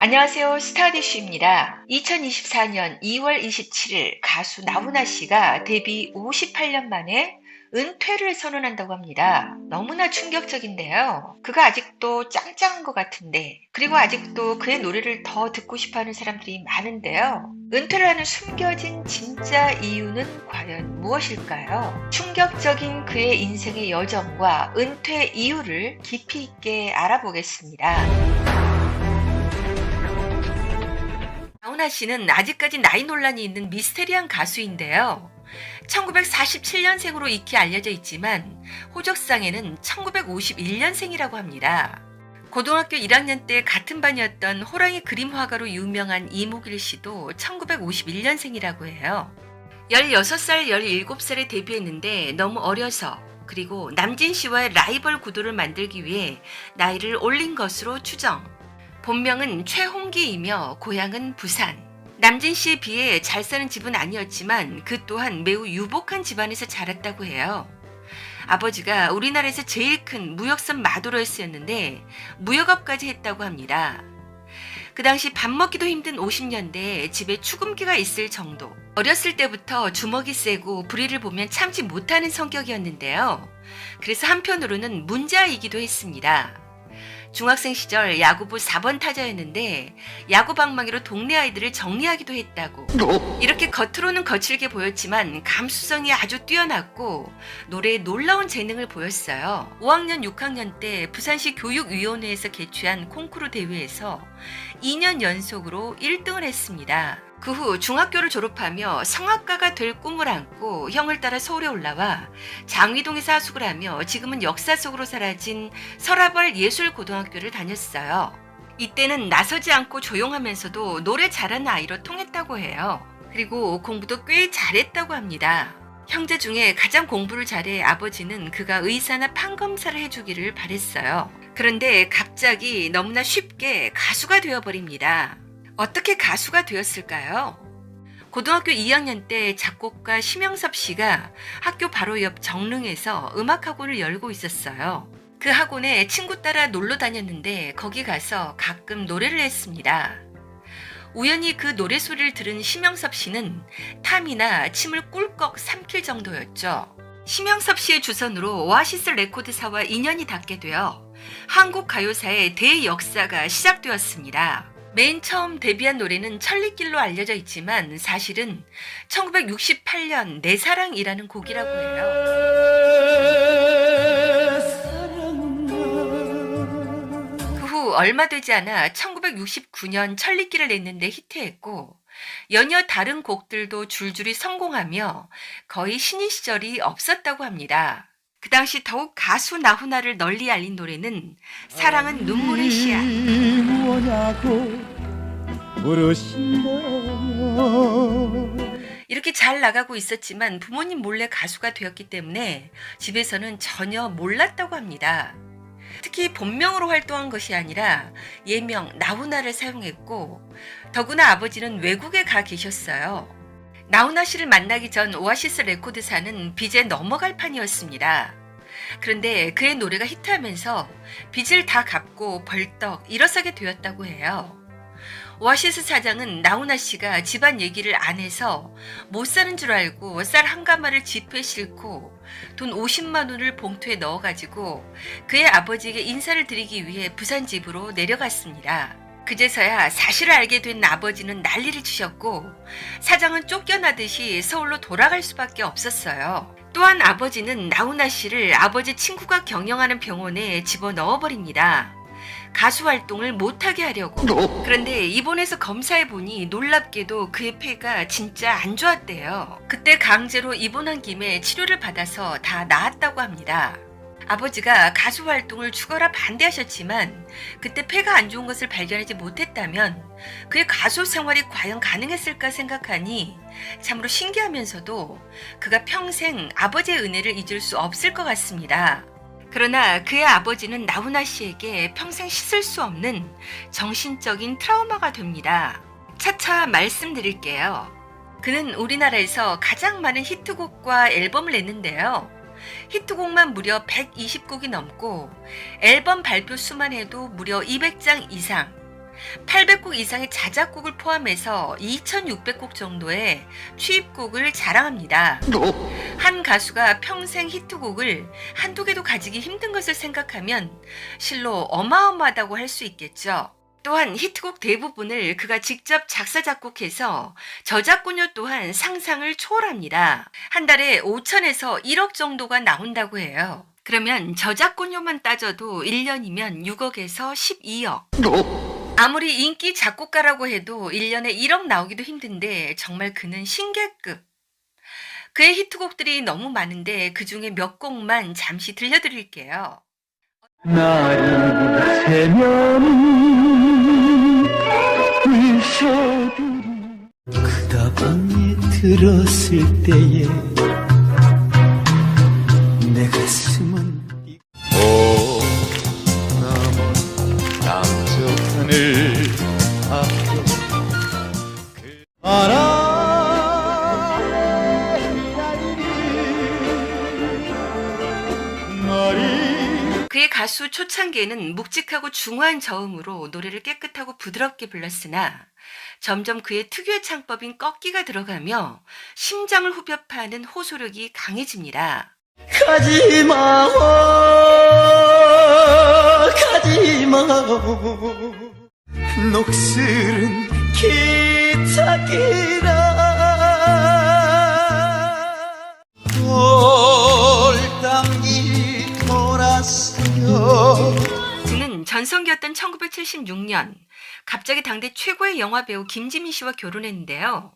안녕하세요. 스타디쉬입니다. 2024년 2월 27일 가수 나훈아 씨가 데뷔 58년 만에 은퇴를 선언한다고 합니다. 너무나 충격적인데요. 그가 아직도 짱짱한 것 같은데, 그리고 아직도 그의 노래를 더 듣고 싶어 하는 사람들이 많은데요. 은퇴를 하는 숨겨진 진짜 이유는 과연 무엇일까요? 충격적인 그의 인생의 여정과 은퇴 이유를 깊이 있게 알아보겠습니다. 나훈아 씨는 아직까지 나이 논란이 있는 미스테리한 가수인데요. 1947년생으로 익히 알려져 있지만 호적상에는 1951년생이라고 합니다. 고등학교 1학년 때 같은 반이었던 호랑이 그림 화가로 유명한 이무길 씨도 1951년생이라고 해요. 16살, 17살에 데뷔했는데 너무 어려서, 그리고 남진 씨와의 라이벌 구도를 만들기 위해 나이를 올린 것으로 추정. 본명은 최홍기이며 고향은 부산. 남진 씨에 비해 잘 사는 집은 아니었지만 그 또한 매우 유복한 집안에서 자랐다고 해요. 아버지가 우리나라에서 제일 큰 무역선 마도로스였는데 무역업까지 했다고 합니다. 그 당시 밥 먹기도 힘든 50년대에 집에 축음기가 있을 정도. 어렸을 때부터 주먹이 세고 불의를 보면 참지 못하는 성격이었는데요. 그래서 한편으로는 문제아이기도 했습니다. 중학생 시절 야구부 4번 타자였는데 야구 방망이로 동네 아이들을 정리하기도 했다고. 이렇게 겉으로는 거칠게 보였지만 감수성이 아주 뛰어났고 노래에 놀라운 재능을 보였어요. 5학년, 6학년 때 부산시 교육위원회에서 개최한 콩쿠르 대회에서 2년 연속으로 1등을 했습니다. 그 후 중학교를 졸업하며 성악가가 될 꿈을 안고 형을 따라 서울에 올라와 장위동에서 하숙을 하며 지금은 역사 속으로 사라진 설아벌 예술고등학교를 다녔어요. 이때는 나서지 않고 조용하면서도 노래 잘하는 아이로 통했다고 해요. 그리고 공부도 꽤 잘했다고 합니다. 형제 중에 가장 공부를 잘해 아버지는 그가 의사나 판검사를 해주기를 바랬어요. 그런데 갑자기 너무나 쉽게 가수가 되어버립니다. 어떻게 가수가 되었을까요? 고등학교 2학년 때 작곡가 심영섭 씨가 학교 바로 옆 정릉에서 음악학원을 열고 있었어요. 그 학원에 친구 따라 놀러 다녔는데 거기 가서 가끔 노래를 했습니다. 우연히 그 노래 소리를 들은 심영섭 씨는 탐이나 침을 꿀꺽 삼킬 정도였죠. 심영섭 씨의 주선으로 오아시스 레코드사와 인연이 닿게 되어 한국 가요사의 대역사가 시작되었습니다. 맨 처음 데뷔한 노래는 천리길로 알려져 있지만 사실은 1968년 내 사랑이라는 곡이라고 해요. 그 후 얼마 되지 않아 1969년 천리길을 냈는데 히트했고 연이어 다른 곡들도 줄줄이 성공하며 거의 신인 시절이 없었다고 합니다. 그 당시 더욱 가수 나훈아를 널리 알린 노래는 사랑은 눈물의 씨앗. 이렇게 잘 나가고 있었지만 부모님 몰래 가수가 되었기 때문에 집에서는 전혀 몰랐다고 합니다. 특히 본명으로 활동한 것이 아니라 예명 나훈아를 사용했고 더구나 아버지는 외국에 가 계셨어요. 나훈아 씨를 만나기 전 오아시스 레코드사는 빚에 넘어갈 판이었습니다. 그런데 그의 노래가 히트하면서 빚을 다 갚고 벌떡 일어서게 되었다고 해요. 오아시스 사장은 나훈아 씨가 집안 얘기를 안 해서 못 사는 줄 알고 쌀 한 가마를 지폐에 싣고 돈 50만 원을 봉투에 넣어가지고 그의 아버지에게 인사를 드리기 위해 부산 집으로 내려갔습니다. 그제서야 사실을 알게 된 아버지는 난리를 치셨고 사장은 쫓겨나듯이 서울로 돌아갈 수밖에 없었어요. 또한 아버지는 나훈아 씨를 아버지 친구가 경영하는 병원에 집어넣어버립니다. 가수 활동을 못하게 하려고. 그런데 입원해서 검사해보니 놀랍게도 그의 폐가 진짜 안 좋았대요. 그때 강제로 입원한 김에 치료를 받아서 다 나았다고 합니다. 아버지가 가수 활동을 죽어라 반대하셨지만 그때 폐가 안 좋은 것을 발견하지 못했다면 그의 가수 생활이 과연 가능했을까 생각하니 참으로 신기하면서도 그가 평생 아버지의 은혜를 잊을 수 없을 것 같습니다. 그러나 그의 아버지는 나훈아 씨에게 평생 씻을 수 없는 정신적인 트라우마가 됩니다. 차차 말씀드릴게요. 그는 우리나라에서 가장 많은 히트곡과 앨범을 냈는데요. 히트곡만 무려 120곡이 넘고 앨범 발표 수만 해도 무려 200장 이상. 800곡 이상의 자작곡을 포함해서 2,600곡 정도의 취입곡을 자랑합니다. 한 가수가 평생 히트곡을 한두 개도 가지기 힘든 것을 생각하면 실로 어마어마하다고 할 수 있겠죠. 또한 히트곡 대부분을 그가 직접 작사 작곡해서 저작권료 또한 상상을 초월합니다. 한 달에 5천에서 1억 정도가 나온다고 해요. 그러면 저작권료만 따져도 1년이면 6억에서 12억. 아무리 인기 작곡가라고 해도 1년에 1억 나오기도 힘든데 정말 그는 신기급. 그의 히트곡들이 너무 많은데 그중에 몇 곡만 잠시 들려드릴게요. 날이 새면 불쇼들이 그다 밤에 들었을 때에 내 가슴은 오 남은 남쪽 하늘 앞에 그의 가수 초창기에는 묵직하고 중후한 저음으로 노래를 깨끗하고 부드럽게 불렀으나 점점 그의 특유의 창법인 꺾기가 들어가며 심장을 후벼 파는 호소력이 강해집니다. 가지마 가지마 녹슬은 기차기라 돌담이 돌았어요. 그는 전성기였던 1976년 갑자기 당대 최고의 영화배우 김지민 씨와 결혼했는데요.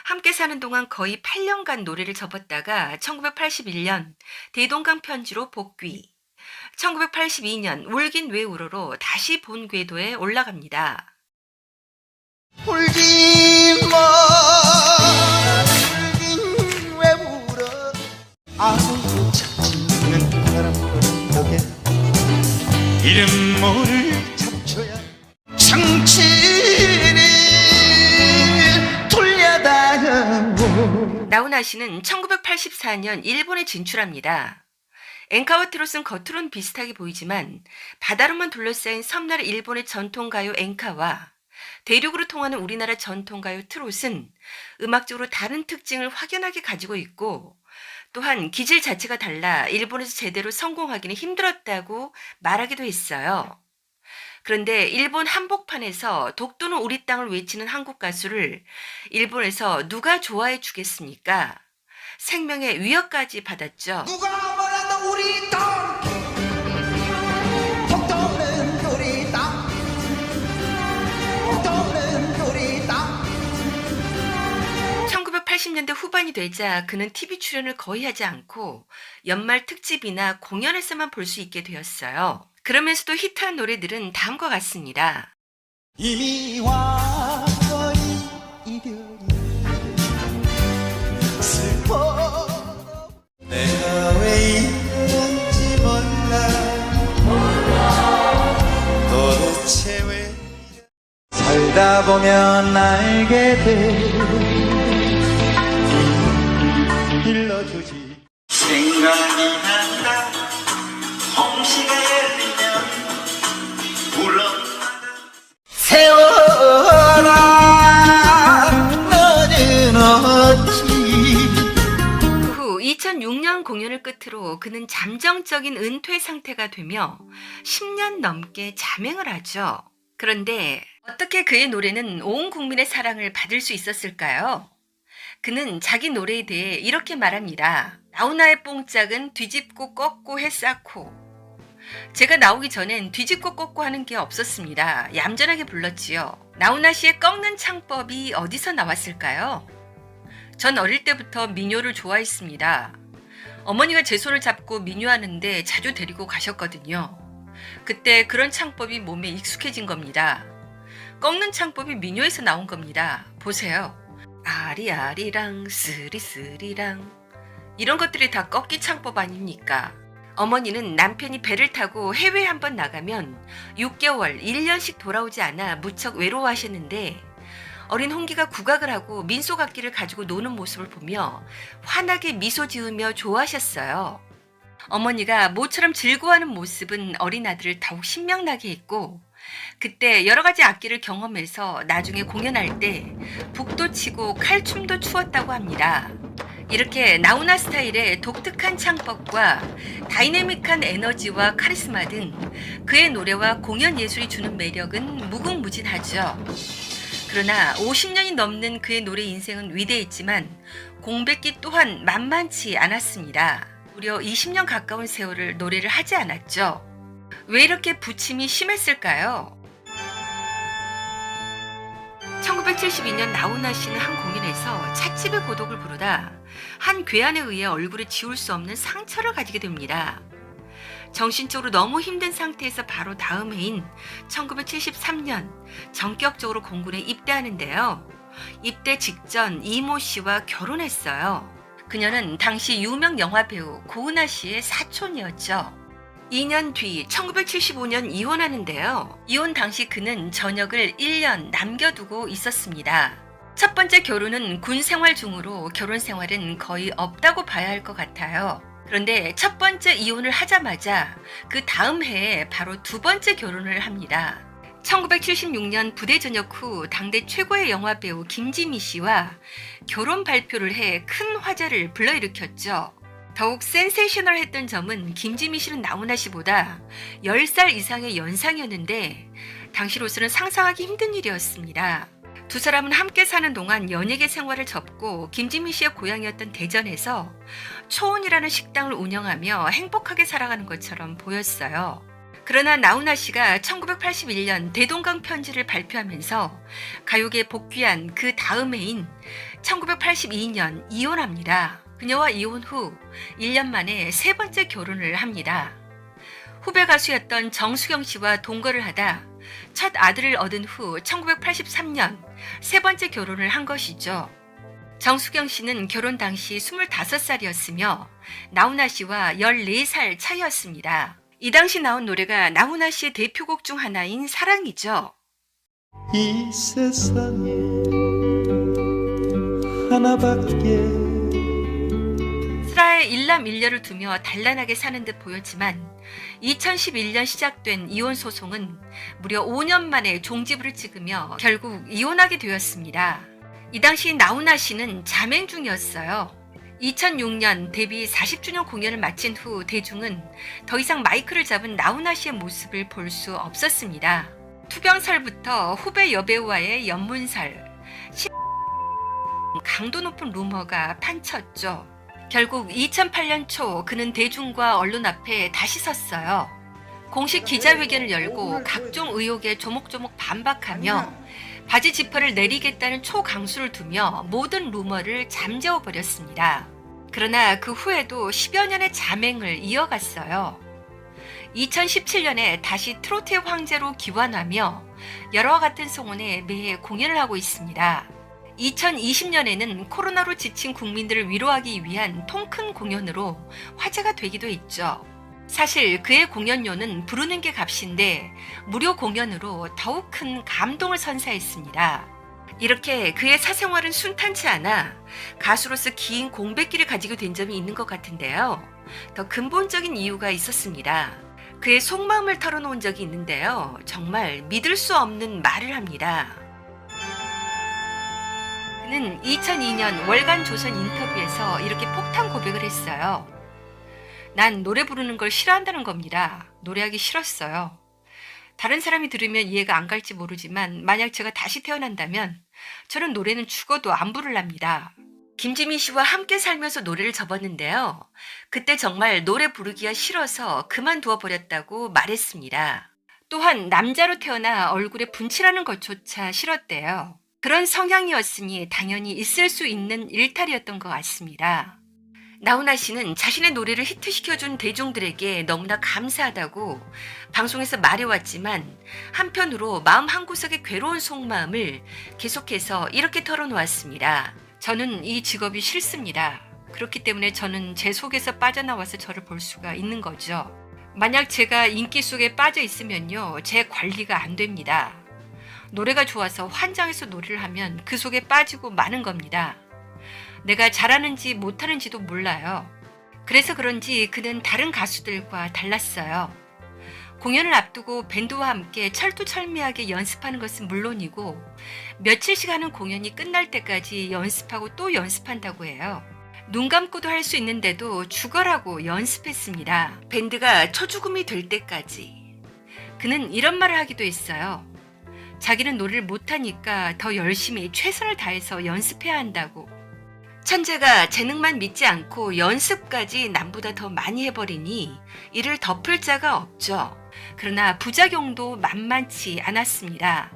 함께 사는 동안 거의 8년간 노래를 접었다가 1981년 대동강 편지로 복귀, 1982년 울긴 왜 울어로 다시 본 궤도에 올라갑니다. 울지마 울긴 왜 울어 아무도 찾지 않는 바람벌떡에 이름 모를 잡초야 정치를 돌려다녀. 나훈아 씨는 1984년 일본에 진출합니다. 엔카와 트롯은 겉으론 비슷하게 보이지만 바다로만 둘러싸인 섬나라 일본의 전통가요 엔카와 대륙으로 통하는 우리나라 전통가요 트롯은 음악적으로 다른 특징을 확연하게 가지고 있고 또한 기질 자체가 달라 일본에서 제대로 성공하기는 힘들었다고 말하기도 했어요. 그런데 일본 한복판에서 독도는 우리 땅을 외치는 한국 가수를 일본에서 누가 좋아해 주겠습니까? 생명의 위협까지 받았죠. 누가 말한다 우리 땅 독도는 우리 땅 독도는 우리 땅. 1980년대 후반이 되자 그는 TV 출연을 거의 하지 않고 연말 특집이나 공연에서만 볼 수 있게 되었어요. 그러면서도 히트한 노래들은 다음과 같습니다. 이미 와버린 이별이 슬퍼 내가 왜 이런지 몰라 도대체 왜 살다 보면 알게 돼 일러주지 생각이 난다 홍시가 열리면 울어가다 세월아 너는 어찌. 그 후 2006년 공연을 끝으로 그는 잠정적인 은퇴 상태가 되며 10년 넘게 잠행을 하죠. 그런데 어떻게 그의 노래는 온 국민의 사랑을 받을 수 있었을까요? 그는 자기 노래에 대해 이렇게 말합니다. 나훈아의 뽕짝은 뒤집고 꺾고 해 쌓고. 제가 나오기 전엔 뒤집고 꺾고 하는 게 없었습니다. 얌전하게 불렀지요. 나훈아 씨의 꺾는 창법이 어디서 나왔을까요? 전 어릴 때부터 민요를 좋아했습니다. 어머니가 제 손을 잡고 민요하는데 자주 데리고 가셨거든요. 그때 그런 창법이 몸에 익숙해진 겁니다. 꺾는 창법이 민요에서 나온 겁니다. 보세요. 아리아리랑 쓰리쓰리랑 이런 것들이 다 꺾기 창법 아닙니까? 어머니는 남편이 배를 타고 해외에 한번 나가면 6개월, 1년씩 돌아오지 않아 무척 외로워하셨는데 어린 홍기가 국악을 하고 민속악기를 가지고 노는 모습을 보며 환하게 미소 지으며 좋아하셨어요. 어머니가 모처럼 즐거워하는 모습은 어린 아들을 더욱 신명나게 했고 그때 여러 가지 악기를 경험해서 나중에 공연할 때 북도 치고 칼춤도 추었다고 합니다. 이렇게 나훈아 스타일의 독특한 창법과 다이내믹한 에너지와 카리스마 등 그의 노래와 공연 예술이 주는 매력은 무궁무진하죠. 그러나 50년이 넘는 그의 노래 인생은 위대했지만 공백기 또한 만만치 않았습니다. 무려 20년 가까운 세월을 노래를 하지 않았죠. 왜 이렇게 부침이 심했을까요? 1972년 나훈아 씨는 한 공연에서 찻집의 고독을 부르다 한 괴한에 의해 얼굴에 지울 수 없는 상처를 가지게 됩니다. 정신적으로 너무 힘든 상태에서 바로 다음 해인 1973년 전격적으로 공군에 입대하는데요. 입대 직전 이모 씨와 결혼했어요. 그녀는 당시 유명 영화배우 고은하 씨의 사촌이었죠. 2년 뒤 1975년 이혼하는데요. 이혼 당시 그는 전역을 1년 남겨두고 있었습니다. 첫 번째 결혼은 군 생활 중으로 결혼 생활은 거의 없다고 봐야 할 것 같아요. 그런데 첫 번째 이혼을 하자마자 그 다음 해에 바로 두 번째 결혼을 합니다. 1976년 부대 전역 후 당대 최고의 영화배우 김지미 씨와 결혼 발표를 해 큰 화제를 불러일으켰죠. 더욱 센세이셔널했던 점은 김지미 씨는 나훈아 씨보다 10살 이상의 연상이었는데 당시로서는 상상하기 힘든 일이었습니다. 두 사람은 함께 사는 동안 연예계 생활을 접고 김지미 씨의 고향이었던 대전에서 초원이라는 식당을 운영하며 행복하게 살아가는 것처럼 보였어요. 그러나 나훈아 씨가 1981년 대동강 편지를 발표하면서 가요계에 복귀한 그 다음 해인 1982년 이혼합니다. 그녀와 이혼 후 1년 만에 세 번째 결혼을 합니다. 후배 가수였던 정수경 씨와 동거를 하다 첫 아들을 얻은 후 1983년 세 번째 결혼을 한 것이죠. 정수경 씨는 결혼 당시 25살이었으며 나훈아 씨와 14살 차이였습니다. 이 당시 나온 노래가 나훈아 씨의 대표곡 중 하나인 사랑이죠. 이 세상에 하나밖에 슬아의 일남일녀를 두며 단란하게 사는 듯 보였지만 2011년 시작된 이혼 소송은 무려 5년 만에 종지부를 찍으며 결국 이혼하게 되었습니다. 이 당시 나훈아 씨는 잠행 중이었어요. 2006년 데뷔 40주년 공연을 마친 후 대중은 더 이상 마이크를 잡은 나훈아 씨의 모습을 볼 수 없었습니다. 투병설부터 후배 여배우와의 연문설, 강도 높은 루머가 판쳤죠. 결국 2008년 초 그는 대중과 언론 앞에 다시 섰어요. 공식 기자회견을 열고 각종 의혹에 조목조목 반박하며 바지 지퍼를 내리겠다는 초강수를 두며 모든 루머를 잠재워버렸습니다. 그러나 그 후에도 10여 년의 잠행을 이어갔어요. 2017년에 다시 트로트의 황제로 기원하며 여러와 같은 송원에 매해 공연을 하고 있습니다. 2020년에는 코로나로 지친 국민들을 위로하기 위한 통큰 공연으로 화제가 되기도 했죠. 사실 그의 공연료는 부르는 게 값인데 무료 공연으로 더욱 큰 감동을 선사했습니다. 이렇게 그의 사생활은 순탄치 않아 가수로서 긴 공백기를 가지게 된 점이 있는 것 같은데요. 더 근본적인 이유가 있었습니다. 그의 속마음을 털어놓은 적이 있는데요. 정말 믿을 수 없는 말을 합니다. 그는 2002년 월간 조선 인터뷰에서 이렇게 폭탄 고백을 했어요. 난 노래 부르는 걸 싫어한다는 겁니다. 노래하기 싫었어요. 다른 사람이 들으면 이해가 안 갈지 모르지만 만약 제가 다시 태어난다면 저는 노래는 죽어도 안 부를랍니다. 김지미 씨와 함께 살면서 노래를 접었는데요. 그때 정말 노래 부르기가 싫어서 그만두어 버렸다고 말했습니다. 또한 남자로 태어나 얼굴에 분칠하는 것조차 싫었대요. 그런 성향이었으니 당연히 있을 수 있는 일탈이었던 것 같습니다. 나훈아 씨는 자신의 노래를 히트시켜준 대중들에게 너무나 감사하다고 방송에서 말해왔지만 한편으로 마음 한구석의 괴로운 속마음을 계속해서 이렇게 털어놓았습니다. 저는 이 직업이 싫습니다. 그렇기 때문에 저는 제 속에서 빠져나와서 저를 볼 수가 있는 거죠. 만약 제가 인기 속에 빠져 있으면요, 제 관리가 안 됩니다. 노래가 좋아서 환장해서 노래를 하면 그 속에 빠지고 마는 겁니다. 내가 잘하는지 못하는지도 몰라요. 그래서 그런지 그는 다른 가수들과 달랐어요. 공연을 앞두고 밴드와 함께 철두철미하게 연습하는 것은 물론이고 며칠씩 하는 공연이 끝날 때까지 연습하고 또 연습한다고 해요. 눈 감고도 할 수 있는데도 죽어라고 연습했습니다. 밴드가 초죽음이 될 때까지. 그는 이런 말을 하기도 했어요. 자기는 노래를 못하니까 더 열심히 최선을 다해서 연습해야 한다고. 천재가 재능만 믿지 않고 연습까지 남보다 더 많이 해버리니 이를 덮을 자가 없죠. 그러나 부작용도 만만치 않았습니다.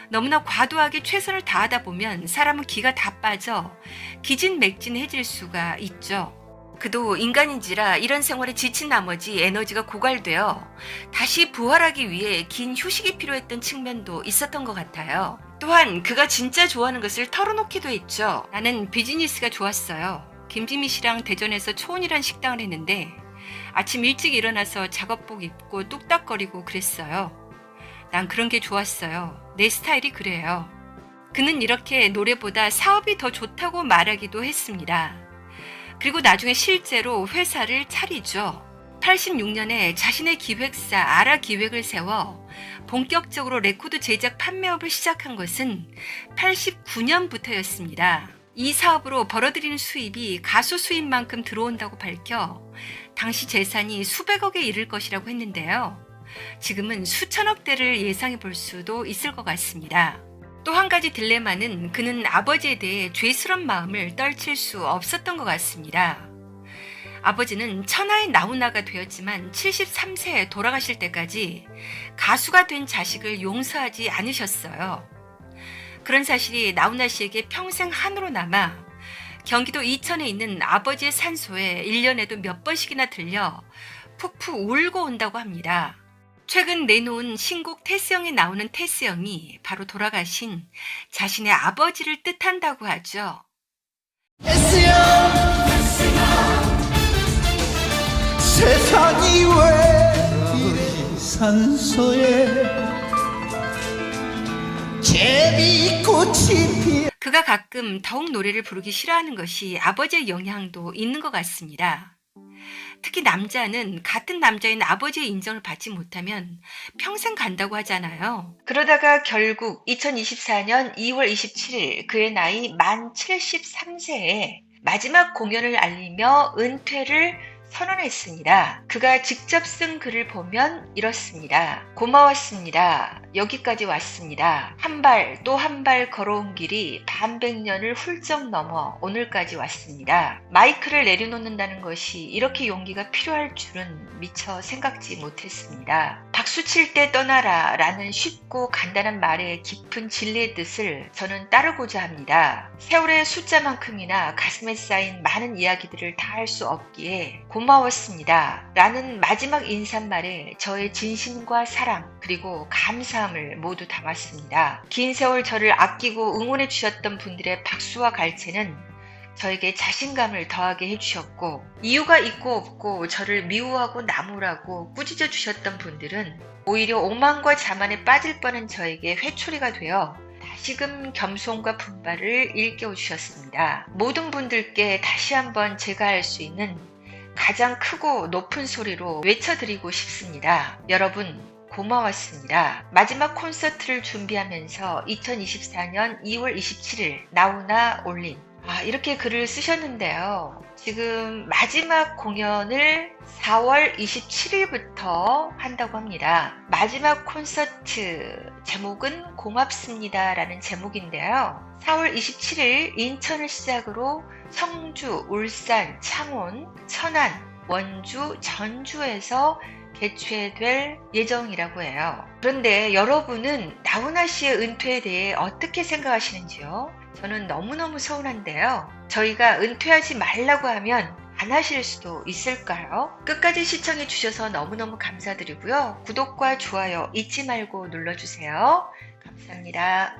너무나 과도하게 최선을 다하다 보면 사람은 기가 다 빠져 기진맥진해질 수가 있죠. 그도 인간인지라 이런 생활에 지친 나머지 에너지가 고갈되어 다시 부활하기 위해 긴 휴식이 필요했던 측면도 있었던 것 같아요. 또한 그가 진짜 좋아하는 것을 털어놓기도 했죠. 나는 비즈니스가 좋았어요. 김지미 씨랑 대전에서 초원이란 식당을 했는데 아침 일찍 일어나서 작업복 입고 뚝딱거리고 그랬어요. 난 그런 게 좋았어요. 내 스타일이 그래요. 그는 이렇게 노래보다 사업이 더 좋다고 말하기도 했습니다. 그리고 나중에 실제로 회사를 차리죠. 86년에 자신의 기획사 아라 기획을 세워 본격적으로 레코드 제작 판매업을 시작한 것은 89년부터였습니다. 이 사업으로 벌어들이는 수입이 가수 수입만큼 들어온다고 밝혀 당시 재산이 수백억에 이를 것이라고 했는데요. 지금은 수천억대를 예상해 볼 수도 있을 것 같습니다. 또 한 가지 딜레마는 그는 아버지에 대해 죄스러운 마음을 떨칠 수 없었던 것 같습니다. 아버지는 천하의 나훈아가 되었지만 73세에 돌아가실 때까지 가수가 된 자식을 용서하지 않으셨어요. 그런 사실이 나훈아 씨에게 평생 한으로 남아 경기도 이천에 있는 아버지의 산소에 1년에도 몇 번씩이나 들려 푹푹 울고 온다고 합니다. 최근 내놓은 신곡 테스형에 나오는 테스형이 바로 돌아가신 자신의 아버지를 뜻한다고 하죠. 세상이 왜 이리 산소에 제비꽃이 피 그가 가끔 더욱 노래를 부르기 싫어하는 것이 아버지의 영향도 있는 것 같습니다. 특히 남자는 같은 남자인 아버지의 인정을 받지 못하면 평생 간다고 하잖아요. 그러다가 결국 2024년 2월 27일 그의 나이 만 73세에 마지막 공연을 알리며 은퇴를 선언했습니다. 그가 직접 쓴 글을 보면 이렇습니다. 고마웠습니다. 여기까지 왔습니다. 한 발 또 한 발 걸어온 길이 반백년을 훌쩍 넘어 오늘까지 왔습니다. 마이크를 내려놓는다는 것이 이렇게 용기가 필요할 줄은 미처 생각지 못했습니다. 박수 칠 때 떠나라 라는 쉽고 간단한 말의 깊은 진리의 뜻을 저는 따르고자 합니다. 세월의 숫자만큼이나 가슴에 쌓인 많은 이야기들을 다 할 수 없기에 고마웠습니다 라는 마지막 인사말에 저의 진심과 사랑 그리고 감사함을 모두 담았습니다. 긴 세월 저를 아끼고 응원해 주셨던 분들의 박수와 갈채는 저에게 자신감을 더하게 해주셨고 이유가 있고 없고 저를 미워하고 나무라고 꾸짖어 주셨던 분들은 오히려 오만과 자만에 빠질 뻔한 저에게 회초리가 되어 다시금 겸손과 분발을 일깨워 주셨습니다. 모든 분들께 다시 한번 제가 할 수 있는 가장 크고 높은 소리로 외쳐드리고 싶습니다. 여러분 고마웠습니다. 마지막 콘서트를 준비하면서 2024년 2월 27일 나훈아 올림 이렇게 글을 쓰셨는데요. 지금 마지막 공연을 4월 27일부터 한다고 합니다. 마지막 콘서트 제목은 고맙습니다 라는 제목인데요. 4월 27일 인천을 시작으로 청주, 울산, 창원, 천안, 원주, 전주에서 개최될 예정이라고 해요. 그런데 여러분은 나훈아 씨의 은퇴에 대해 어떻게 생각하시는지요? 저는 너무너무 서운한데요. 저희가 은퇴하지 말라고 하면 안 하실 수도 있을까요? 끝까지 시청해 주셔서 너무너무 감사드리고요. 구독과 좋아요 잊지 말고 눌러주세요. 감사합니다.